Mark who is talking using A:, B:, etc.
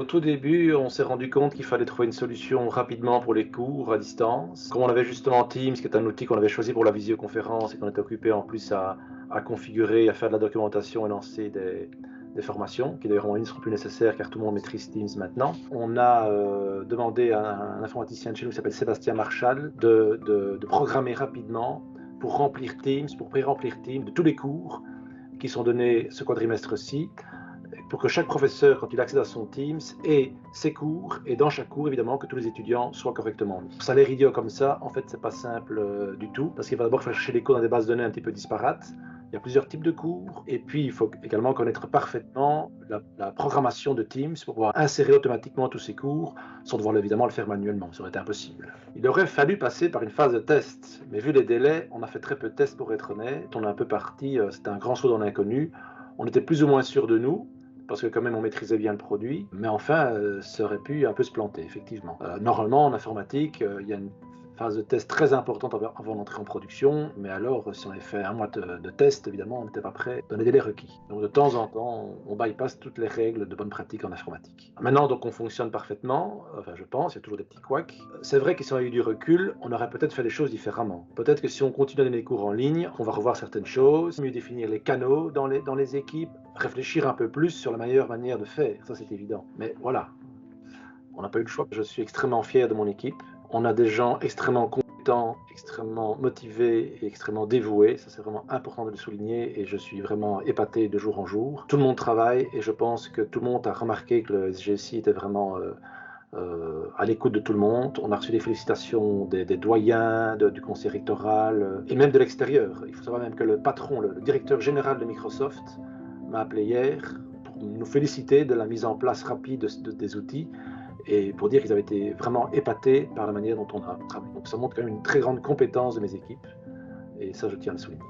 A: Au tout début, on s'est rendu compte qu'il fallait trouver une solution rapidement pour les cours à distance. Comme on avait justement Teams, qui est un outil qu'on avait choisi pour la visioconférence et qu'on était occupé en plus à configurer, à faire de la documentation et lancer des formations, qui d'ailleurs en ligne ne seront plus nécessaires car tout le monde maîtrise Teams maintenant. On a demandé à un informaticien de chez nous qui s'appelle Sébastien Marchal de programmer rapidement pour remplir Teams, pour pré-remplir Teams de tous les cours qui sont donnés ce quadrimestre-ci, pour que chaque professeur, quand il accède à son Teams, ait ses cours, et dans chaque cours, évidemment, que tous les étudiants soient correctement mis. Ça a l'air idiot comme ça, en fait, c'est pas simple du tout, parce qu'il va d'abord falloir chercher les cours dans des bases de données un petit peu disparates. Il y a plusieurs types de cours, et puis il faut également connaître parfaitement la programmation de Teams pour pouvoir insérer automatiquement tous ces cours, sans devoir évidemment le faire manuellement, ça aurait été impossible. Il aurait fallu passer par une phase de test, mais vu les délais, on a fait très peu de tests pour être honnête, on est un peu parti, c'était un grand saut dans l'inconnu, on était plus ou moins sûr de nous, parce que quand même on maîtrisait bien le produit, mais enfin ça aurait pu un peu se planter, effectivement. Normalement en informatique, il y a une phase de test très importante avant d'entrer en production, mais alors si on avait fait un mois de test, évidemment on n'était pas prêt dans les délais requis. Donc de temps en temps, on bypasse toutes les règles de bonne pratique en informatique. Maintenant donc on fonctionne parfaitement, enfin je pense, il y a toujours des petits couacs. C'est vrai que si on a eu du recul, on aurait peut-être fait les choses différemment. Peut-être que si on continue à donner les cours en ligne, on va revoir certaines choses, mieux définir les canaux dans les équipes, réfléchir un peu plus sur la meilleure manière de faire, ça c'est évident. Mais voilà, on n'a pas eu le choix. Je suis extrêmement fier de mon équipe. On a des gens extrêmement compétents, extrêmement motivés et extrêmement dévoués. Ça, c'est vraiment important de le souligner et je suis vraiment épaté de jour en jour. Tout le monde travaille et je pense que tout le monde a remarqué que le SGSI était vraiment à l'écoute de tout le monde. On a reçu des félicitations des doyens, du conseil rectoral et même de l'extérieur. Il faut savoir même que le patron, le directeur général de Microsoft, m'a appelé hier pour nous féliciter de la mise en place rapide des outils et pour dire qu'ils avaient été vraiment épatés par la manière dont on a travaillé. Donc ça montre quand même une très grande compétence de mes équipes et ça je tiens à le souligner.